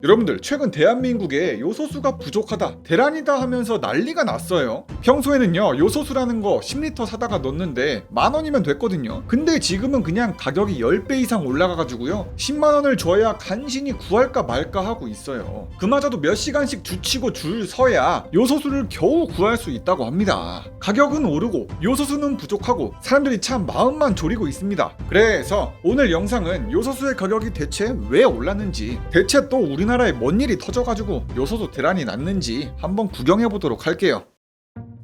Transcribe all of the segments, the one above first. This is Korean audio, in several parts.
여러분들 최근 대한민국에 요소수가 부족하다, 대란이다 하면서 난리가 났어요. 평소에는요 요소수라는 거 10리터 사다가 넣는데 10,000원이면 됐거든요. 근데 지금은 그냥 가격이 10배 이상 올라가가지고요 10만원을 줘야 간신히 구할까 말까 하고 있어요. 그마저도 몇 시간씩 주치고 줄 서야 요소수를 겨우 구할 수 있다고 합니다. 가격은 오르고 요소수는 부족하고 사람들이 참 마음만 졸이고 있습니다. 그래서 오늘 영상은 요소수의 가격이 대체 왜 올랐는지, 대체 또 우리나라에 뭔 일이 터져가지고 요소수 대란이 났는지 한번 구경해보도록 할게요.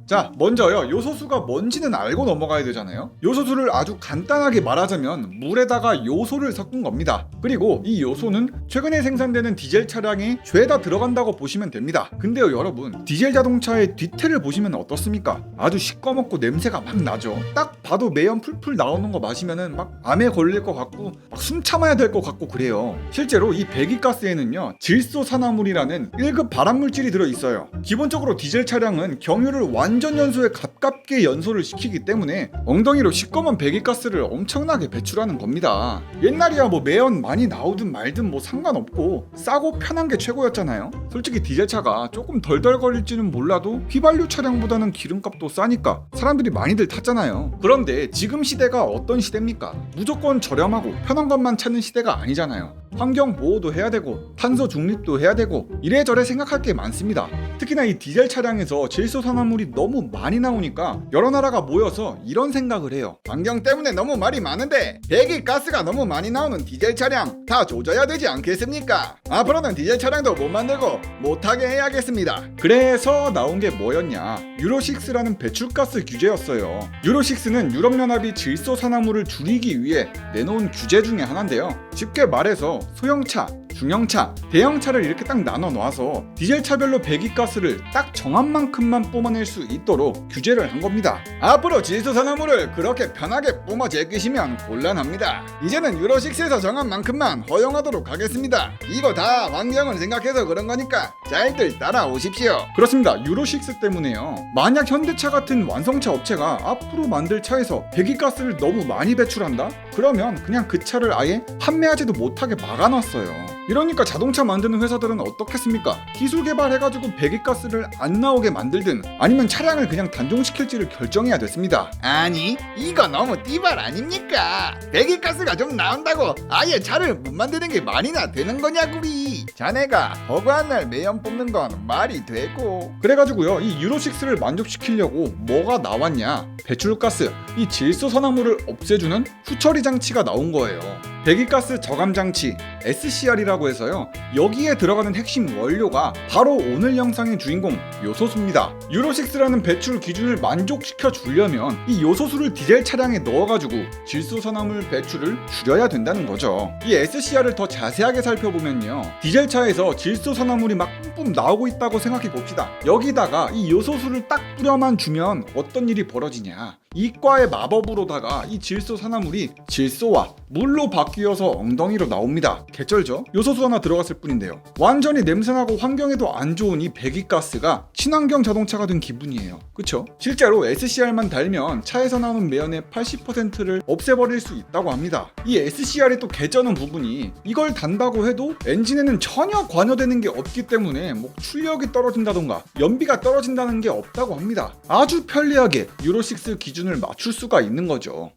자, 먼저요 요소수가 뭔지는 알고 넘어가야 되잖아요. 요소수를 아주 간단하게 말하자면 물에다가 요소를 섞은 겁니다. 그리고 이 요소는 최근에 생산되는 디젤 차량에 죄다 들어간다고 보시면 됩니다. 근데요 여러분, 디젤 자동차의 뒤태를 보시면 어떻습니까? 아주 시꺼멓고 냄새가 막 나죠. 딱 봐도 매연 풀풀 나오는 거 마시면은 막 암에 걸릴 것 같고 막 숨 참아야 될 것 같고 그래요. 실제로 이 배기가스에는요 질소산화물이라는 1급 발암물질이 들어있어요. 기본적으로 디젤 차량은 경유를 완전 연소에 가깝게 연소를 시키기 때문에 엉덩이로 시꺼먼 배기가스를 엄청나게 배출하는 겁니다. 옛날이야 뭐 매연 많이 나오든 말든 뭐 상관없고 싸고 편한 게 최고였잖아요. 솔직히 디젤차가 조금 덜덜거릴지는 몰라도 휘발유 차량보다는 기름값도 싸니까 사람들이 많이들 탔잖아요. 그런데 지금 시대가 어떤 시대입니까? 무조건 저렴하고 편한 것만 찾는 시대가 아니잖아요. 환경 보호도 해야 되고 탄소 중립도 해야 되고 이래저래 생각할 게 많습니다. 특히나 이 디젤 차량에서 질소산화물이 너무 많이 나오니까 여러 나라가 모여서 이런 생각을 해요. 환경 때문에 너무 말이 많은데 배기가스가 너무 많이 나오는 디젤 차량 다 조져야 되지 않겠습니까? 앞으로는 디젤 차량도 못 만들고 못하게 해야겠습니다. 그래서 나온 게 뭐였냐, 유로6라는 배출가스 규제였어요. 유로6는 유럽연합이 질소산화물을 줄이기 위해 내놓은 규제 중에 하나인데요. 쉽게 말해서 소형차, 중형차, 대형차를 이렇게 딱 나눠 놓아서 디젤 차별로 배기가스를 딱 정한 만큼만 뿜어낼 수 있도록 규제를 한 겁니다. 앞으로 질소산화물을 그렇게 편하게 뿜어 제끼시면 곤란합니다. 이제는 유로6에서 정한 만큼만 허용하도록 하겠습니다. 이거 다 환경을 생각해서 그런 거니까 잘들 따라오십시오. 그렇습니다. 유로6 때문에요. 만약 현대차 같은 완성차 업체가 앞으로 만들 차에서 배기가스를 너무 많이 배출한다? 그러면 그냥 그 차를 아예 판매하지도 못하게 막아놨어요. 이러니까 자동차 만드는 회사들은 어떻겠습니까? 기술 개발해가지고 배기가스를 안 나오게 만들든 아니면 차량을 그냥 단종시킬지를 결정해야 됐습니다. 아니 이거 너무 띠발 아닙니까? 배기가스가 좀 나온다고 아예 차를 못 만드는 게 말이나 되는 거냐구리. 자네가 허구한 날 매연 뽑는 건 말이 되고. 그래가지고요 이 유로6를 만족시키려고 뭐가 나왔냐, 배출가스, 이 질소산화물을 없애주는 후처리 장치가 나온 거예요. 배기가스 저감 장치 SCR이라고 해서요 여기에 들어가는 핵심 원료가 바로 오늘 영상의 주인공 요소수입니다. 유로6라는 배출 기준을 만족시켜 주려면 이 요소수를 디젤 차량에 넣어가지고 질소산화물 배출을 줄여야 된다는 거죠. 이 SCR을 더 자세하게 살펴보면요 디젤차에서 질소산화물이 막 뿜뿜 나오고 있다고 생각해 봅시다. 여기다가 이 요소수를 딱 뿌려만 주면 어떤 일이 벌어지냐, 이과의 마법으로다가 이 질소산화물이 질소와 물로 바뀌어서 엉덩이로 나옵니다. 개쩔죠? 요소수 하나 들어갔을 뿐인데요. 완전히 냄새나고 환경에도 안 좋은 이 배기가스가 친환경 자동차가 된 기분이에요. 그쵸? 실제로 SCR만 달면 차에서 나오는 매연의 80%를 없애버릴 수 있다고 합니다. 이 SCR이 또 개쩌는 부분이 이걸 단다고 해도 엔진에는 전혀 관여되는 게 없기 때문에 뭐 출력이 떨어진다던가 연비가 떨어진다는 게 없다고 합니다. 아주 편리하게 유로6 기준을 맞출 수가 있는 거죠.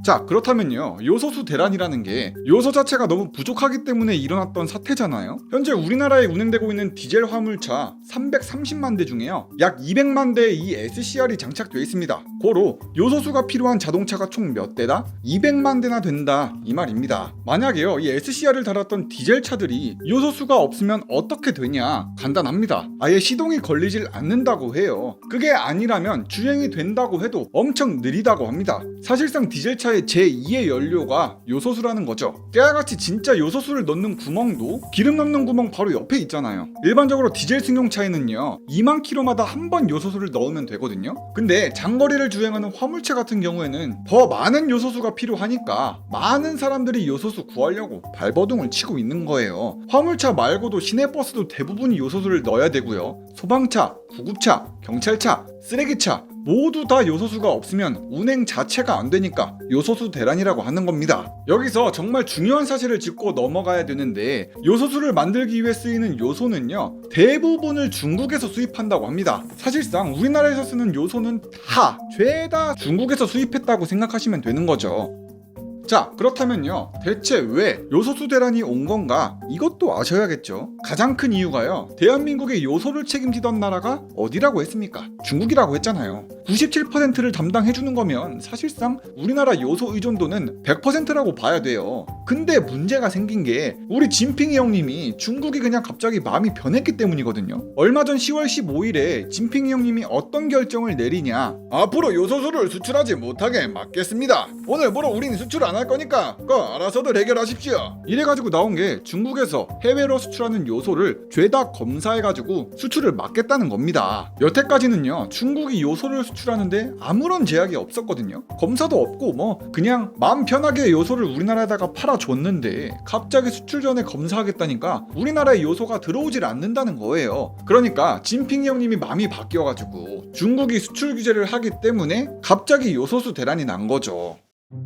자, 그렇다면요 요소수 대란이라는 게 요소 자체가 너무 부족하기 때문에 일어났던 사태잖아요. 현재 우리나라에 운행되고 있는 디젤 화물차 330만 대 중에요 약 200만 대의 이 SCR이 장착되어 있습니다. 고로 요소수가 필요한 자동차가 총 몇 대다? 200만 대나 된다 이 말입니다. 만약에요 이 SCR을 달았던 디젤 차들이 요소수가 없으면 어떻게 되냐, 간단합니다. 아예 시동이 걸리질 않는다고 해요. 그게 아니라면 주행이 된다고 해도 엄청 느리다고 합니다. 사실상 디젤차 제2의 연료가 요소수라는 거죠. 깨알같이 진짜 요소수를 넣는 구멍도 기름 넣는 구멍 바로 옆에 있잖아요. 일반적으로 디젤 승용차에는요 2만 킬로마다 한 번 요소수를 넣으면 되거든요. 근데 장거리를 주행하는 화물차 같은 경우에는 더 많은 요소수가 필요하니까 많은 사람들이 요소수 구하려고 발버둥을 치고 있는 거예요. 화물차 말고도 시내버스도 대부분이 요소수를 넣어야 되고요. 소방차, 구급차, 경찰차, 쓰레기차 모두 다 요소수가 없으면 운행 자체가 안 되니까 요소수 대란이라고 하는 겁니다. 여기서 정말 중요한 사실을 짚고 넘어가야 되는데, 요소수를 만들기 위해 쓰이는 요소는요, 대부분을 중국에서 수입한다고 합니다. 사실상 우리나라에서 쓰는 요소는 죄다 중국에서 수입했다고 생각하시면 되는 거죠. 자, 그렇다면요, 대체 왜 요소수 대란이 온 건가? 이것도 아셔야겠죠. 가장 큰 이유가요, 대한민국의 요소를 책임지던 나라가 어디라고 했습니까? 중국이라고 했잖아요. 97%를 담당해주는 거면 사실상 우리나라 요소 의존도는 100%라고 봐야 돼요. 근데 문제가 생긴 게, 우리 진핑이 형님이 중국이 그냥 갑자기 마음이 변했기 때문이거든요. 얼마 전 10월 15일에 진핑이 형님이 어떤 결정을 내리냐, 앞으로 요소수를 수출하지 못하게 막겠습니다. 오늘부로 우린 수출 안 할 거니까 그거 알아서들 해결하십시오. 이래가지고 나온 게, 중국에서 해외로 수출하는 요소를 죄다 검사해가지고 수출을 막겠다는 겁니다. 여태까지는요, 중국이 요소를 수출하는데 아무런 제약이 없었거든요. 검사도 없고 뭐 그냥 마음 편하게 요소를 우리나라에다가 팔아줬는데, 갑자기 수출 전에 검사하겠다니까 우리나라에 요소가 들어오질 않는다는 거예요. 그러니까 진핑이 형님이 마음이 바뀌어가지고 중국이 수출 규제를 하기 때문에 갑자기 요소수 대란이 난 거죠.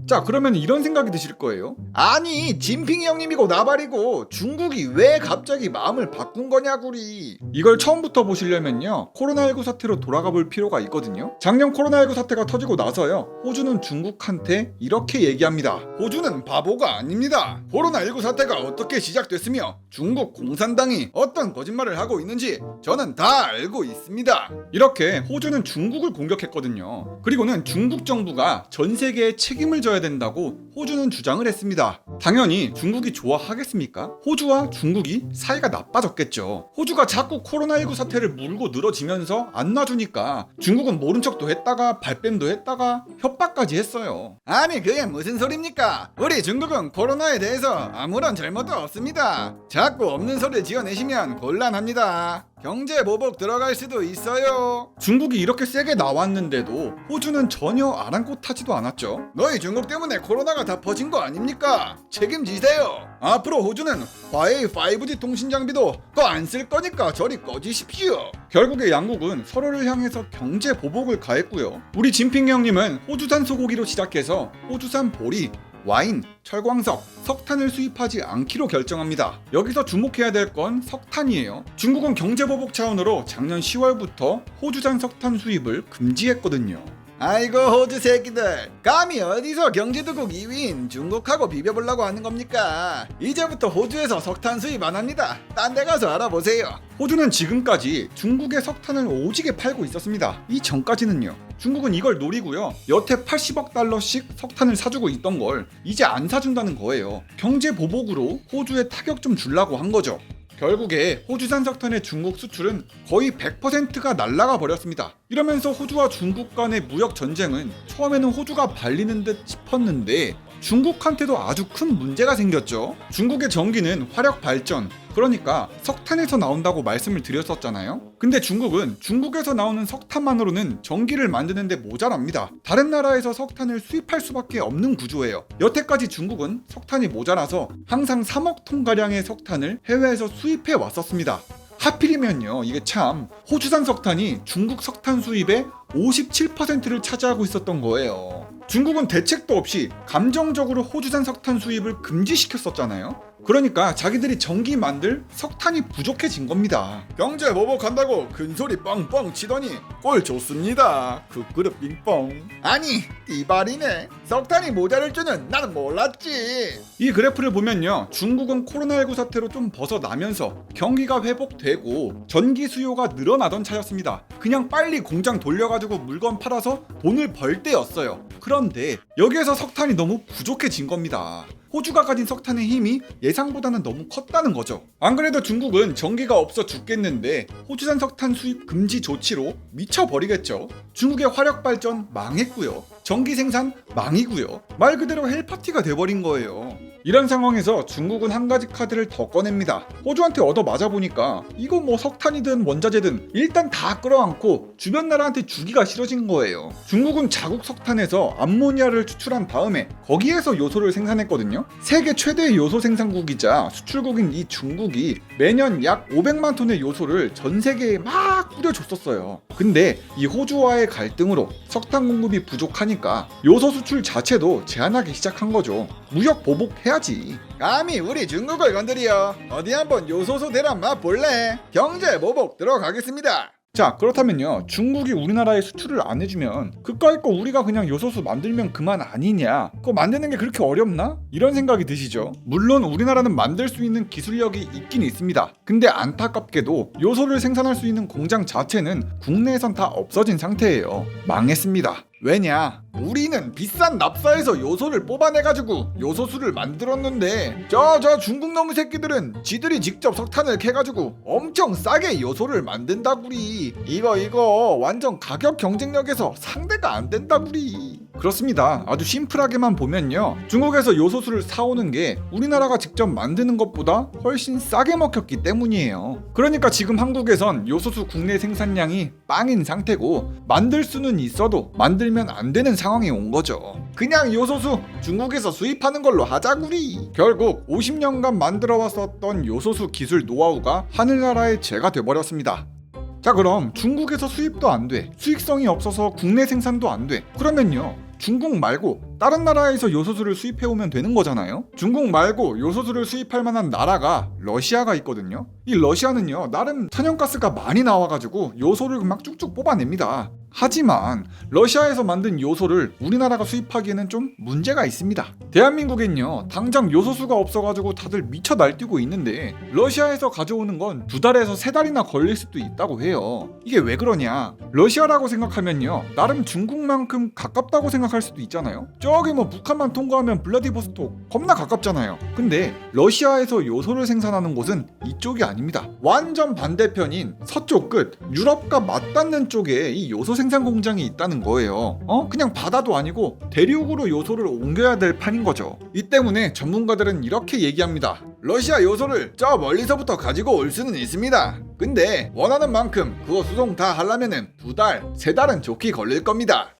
자, 그러면 이런 생각이 드실 거예요. 아니, 진핑이 형님이고 나발이고 중국이 왜 갑자기 마음을 바꾼 거냐구리. 이걸 처음부터 보시려면요, 코로나19 사태로 돌아가 볼 필요가 있거든요. 작년 코로나19 사태가 터지고 나서요, 호주는 중국한테 이렇게 얘기합니다. 호주는 바보가 아닙니다. 코로나19 사태가 어떻게 시작됐으며 중국 공산당이 어떤 거짓말을 하고 있는지 저는 다 알고 있습니다. 이렇게 호주는 중국을 공격했거든요. 그리고는 중국 정부가 전 세계에 책임을 져야 된다고 호주는 주장을 했습니다. 당연히 중국이 좋아하겠습니까? 호주와 중국이 사이가 나빠졌겠죠. 호주가 자꾸 코로나19 사태를 물고 늘어지면서 안 놔주니까 중국은 모른 척도 했다가 발뺌도 했다가 협박까지 했어요. 아니, 그게 무슨 소리입니까? 우리 중국은 코로나에 대해서 아무런 잘못도 없습니다. 자꾸 없는 소리를 지어내시면 곤란합니다. 경제 보복 들어갈 수도 있어요. 중국이 이렇게 세게 나왔는데도 호주는 전혀 아랑곳하지도 않았죠. 너희 중국 때문에 코로나가 다 퍼진 거 아닙니까? 책임지세요. 앞으로 호주는 화웨이 5G 통신 장비도 거 안 쓸 거니까 저리 꺼지십시오. 결국에 양국은 서로를 향해서 경제 보복을 가했고요. 우리 진핑 형님은 호주산 소고기로 시작해서 호주산 보리, 와인, 철광석, 석탄을 수입하지 않기로 결정합니다. 여기서 주목해야 될 건 석탄이에요. 중국은 경제보복 차원으로 작년 10월부터 호주산 석탄 수입을 금지했거든요. 아이고, 호주 새끼들, 감히 어디서 경제도국 2위인 중국하고 비벼보려고 하는 겁니까? 이제부터 호주에서 석탄 수입 안 합니다. 딴 데 가서 알아보세요. 호주는 지금까지 중국에 석탄을 오지게 팔고 있었습니다. 이 전까지는요. 중국은 이걸 노리고요, 여태 80억 달러씩 석탄을 사주고 있던 걸 이제 안 사준다는 거예요. 경제 보복으로 호주에 타격 좀 주려고 한 거죠. 결국에 호주산 석탄의 중국 수출은 거의 100%가 날아가 버렸습니다. 이러면서 호주와 중국 간의 무역 전쟁은 처음에는 호주가 발리는 듯 싶었는데 중국한테도 아주 큰 문제가 생겼죠. 중국의 전기는 화력 발전, 그러니까 석탄에서 나온다고 말씀을 드렸었잖아요. 근데 중국은 중국에서 나오는 석탄만으로는 전기를 만드는데 모자랍니다. 다른 나라에서 석탄을 수입할 수밖에 없는 구조예요. 여태까지 중국은 석탄이 모자라서 항상 3억 톤가량의 석탄을 해외에서 수입해 왔었습니다. 하필이면요, 이게 참 호주산 석탄이 중국 석탄 수입의 57%를 차지하고 있었던 거예요. 중국은 대책도 없이 감정적으로 호주산 석탄 수입을 금지시켰었잖아요. 그러니까 자기들이 전기 만들 석탄이 부족해진 겁니다. 경제 보복한다고 큰소리 뻥뻥 치더니 꼴 좋습니다. 그 그릇 빙뽕. 아니, 띠발이네. 석탄이 모자랄 줄은 나는 몰랐지. 이 그래프를 보면요, 중국은 코로나19 사태로 좀 벗어나면서 경기가 회복되고 전기 수요가 늘어나던 차였습니다. 그냥 빨리 공장 돌려가지고 물건 팔아서 돈을 벌 때였어요. 그런데 여기에서 석탄이 너무 부족해진 겁니다. 호주가 가진 석탄의 힘이 예상보다는 너무 컸다는 거죠. 안 그래도 중국은 전기가 없어 죽겠는데 호주산 석탄 수입 금지 조치로 미쳐버리겠죠. 중국의 화력 발전 망했고요. 전기 생산 망이고요. 말 그대로 헬파티가 돼버린 거예요. 이런 상황에서 중국은 한 가지 카드를 더 꺼냅니다. 호주한테 얻어 맞아보니까 이거 뭐 석탄이든 원자재든 일단 다 끌어안고 주변 나라한테 주기가 싫어진 거예요. 중국은 자국 석탄에서 암모니아를 추출한 다음에 거기에서 요소를 생산했거든요. 세계 최대의 요소 생산국이자 수출국인 이 중국이 매년 약 500만 톤의 요소를 전 세계에 막 뿌려줬었어요. 근데 이 호주와의 갈등으로 석탄 공급이 부족하니까 요소 수출 자체도 제한하기 시작한 거죠. 무역 보복해야지. 감히 우리 중국을 건드려. 어디 한번 요소수 대란 맛볼래? 경제 보복 들어가겠습니다. 자, 그렇다면요, 중국이 우리나라에 수출을 안 해주면 그까이 거 우리가 그냥 요소수 만들면 그만 아니냐? 그거 만드는 게 그렇게 어렵나? 이런 생각이 드시죠? 물론 우리나라는 만들 수 있는 기술력이 있긴 있습니다. 근데 안타깝게도 요소를 생산할 수 있는 공장 자체는 국내에선 다 없어진 상태예요. 망했습니다. 왜냐? 우리는 비싼 납사에서 요소를 뽑아내가지고 요소수를 만들었는데 저 중국 놈의 새끼들은 지들이 직접 석탄을 캐가지고 엄청 싸게 요소를 만든다구리. 이거 완전 가격 경쟁력에서 상대가 안 된다구리. 그렇습니다. 아주 심플하게만 보면요, 중국에서 요소수를 사오는 게 우리나라가 직접 만드는 것보다 훨씬 싸게 먹혔기 때문이에요. 그러니까 지금 한국에선 요소수 국내 생산량이 빵인 상태고 만들 수는 있어도 만들면 안 되는 상황이 온 거죠. 그냥 요소수 중국에서 수입하는 걸로 하자구리. 결국 50년간 만들어 왔었던 요소수 기술 노하우가 하늘나라의 죄가 돼버렸습니다. 자, 그럼 중국에서 수입도 안 돼, 수익성이 없어서 국내 생산도 안 돼. 그러면요, 중국 말고 다른 나라에서 요소수를 수입해오면 되는 거잖아요. 중국 말고 요소수를 수입할 만한 나라가 러시아가 있거든요. 이 러시아는요, 나름 천연가스가 많이 나와가지고 요소를 막 쭉쭉 뽑아냅니다. 하지만 러시아에서 만든 요소를 우리나라가 수입하기에는 좀 문제가 있습니다. 대한민국엔요, 당장 요소수가 없어가지고 다들 미쳐 날뛰고 있는데 러시아에서 가져오는 건 2달에서 3달이나 걸릴 수도 있다고 해요. 이게 왜 그러냐? 러시아라고 생각하면요, 나름 중국만큼 가깝다고 생각할 수도 있잖아요. 저기 뭐 북한만 통과하면 블라디보스톡 겁나 가깝잖아요. 근데 러시아에서 요소를 생산하는 곳은 이쪽이 아닙니다. 완전 반대편인 서쪽 끝 유럽과 맞닿는 쪽에 이 요소 생산 공장이 있다는 거예요. 그냥 바다도 아니고 대륙으로 요소를 옮겨야 될 판인 거죠. 이 때문에 전문가들은 이렇게 얘기합니다. 러시아 요소를 저 멀리서부터 가지고 올 수는 있습니다. 근데 원하는 만큼 그거 수송 다 하려면은 2달, 3달은 좋게 걸릴 겁니다.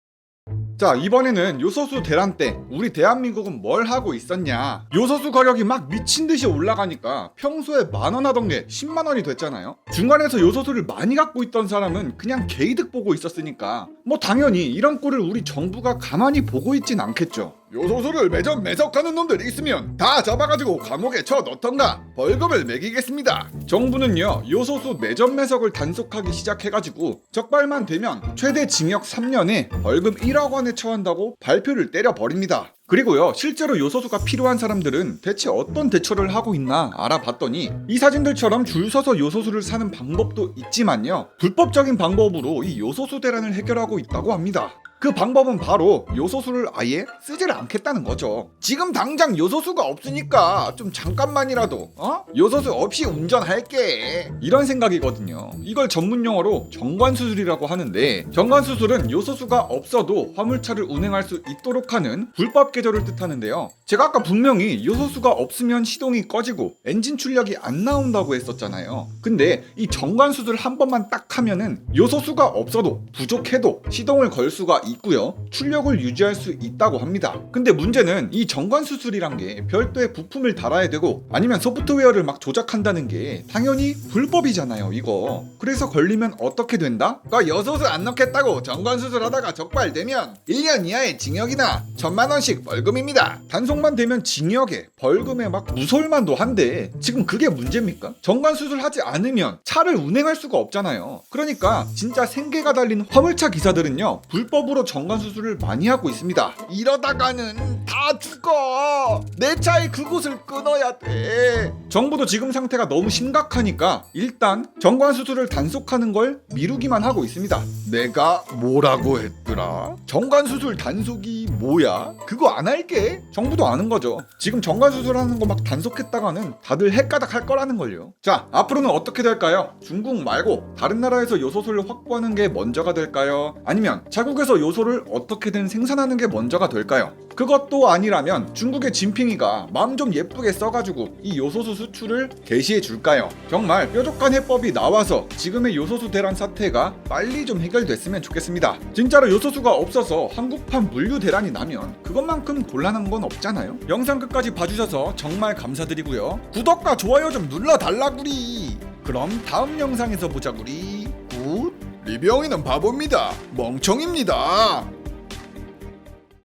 자, 이번에는 요소수 대란 때 우리 대한민국은 뭘 하고 있었냐? 요소수 가격이 막 미친듯이 올라가니까 평소에 10,000원 하던 게 100,000원이 됐잖아요. 중간에서 요소수를 많이 갖고 있던 사람은 그냥 개이득 보고 있었으니까 뭐 당연히 이런 꼴을 우리 정부가 가만히 보고 있진 않겠죠. 요소수를 매점 매석하는 놈들 있으면 다 잡아가지고 감옥에 쳐넣던가 벌금을 매기겠습니다. 정부는요, 요소수 매점 매석을 단속하기 시작해가지고 적발만 되면 최대 징역 3년에 벌금 1억 원에 처한다고 발표를 때려버립니다. 그리고요, 실제로 요소수가 필요한 사람들은 대체 어떤 대처를 하고 있나 알아봤더니 이 사진들처럼 줄 서서 요소수를 사는 방법도 있지만요, 불법적인 방법으로 이 요소수 대란을 해결하고 있다고 합니다. 그 방법은 바로 요소수를 아예 쓰지를 않겠다는 거죠. 지금 당장 요소수가 없으니까 좀 잠깐만이라도 요소수 없이 운전할게, 이런 생각이거든요. 이걸 전문 용어로 정관수술이라고 하는데, 정관수술은 요소수가 없어도 화물차를 운행할 수 있도록 하는 불법 계절을 뜻하는데요. 제가 아까 분명히 요소수가 없으면 시동이 꺼지고 엔진 출력이 안 나온다고 했었잖아요. 근데 이 정관수술 한 번만 딱 하면은 요소수가 없어도 부족해도 시동을 걸 수가 있고요, 출력을 유지할 수 있다고 합니다. 근데 문제는 이 정관수술이란 게 별도의 부품을 달아야 되고 아니면 소프트웨어를 막 조작한다는 게 당연히 불법이잖아요, 이거. 그래서 걸리면 어떻게 된다? 요소수 안 넣겠다고 정관수술 하다가 적발되면 1년 이하의 징역이나 1,000,000원씩 벌금입니다. 단속만 되면 징역에 벌금에 막 무서울만도 한데 지금 그게 문제입니까? 정관수술 하지 않으면 차를 운행할 수가 없잖아요. 그러니까 진짜 생계가 달린 화물차 기사들은요, 불법으로 정관수술을 많이 하고 있습니다. 이러다가는 다 죽어. 내 차의 그곳을 끊어야 돼. 정부도 지금 상태가 너무 심각하니까 일단 정관수술을 단속하는 걸 미루기만 하고 있습니다. 내가 뭐라고 했더라? 정관수술 단속이 뭐야? 그거 안 할게. 정부도 아는 거죠. 지금 정관수술하는 거 막 단속했다가는 다들 헷가닥 할 거라는 걸요. 자, 앞으로는 어떻게 될까요? 중국 말고 다른 나라에서 요소수를 확보하는 게 먼저가 될까요? 아니면 자국에서 요소를 어떻게든 생산하는 게 먼저가 될까요? 그것도 아니라면 중국의 진핑이가 마음 좀 예쁘게 써가지고 이 요소수 수출을 개시해 줄까요? 정말 뾰족한 해법이 나와서 지금의 요소수 대란 사태가 빨리 좀 해결됐으면 좋겠습니다. 진짜로 요소수가 없어서 한국판 물류 대란이 나면 그것만큼 곤란한 건 없잖아요. 영상 끝까지 봐주셔서 정말 감사드리고요. 구독과 좋아요 좀 눌러달라구리. 그럼 다음 영상에서 보자구리. 굿. 리병이는 바보입니다. 멍청입니다.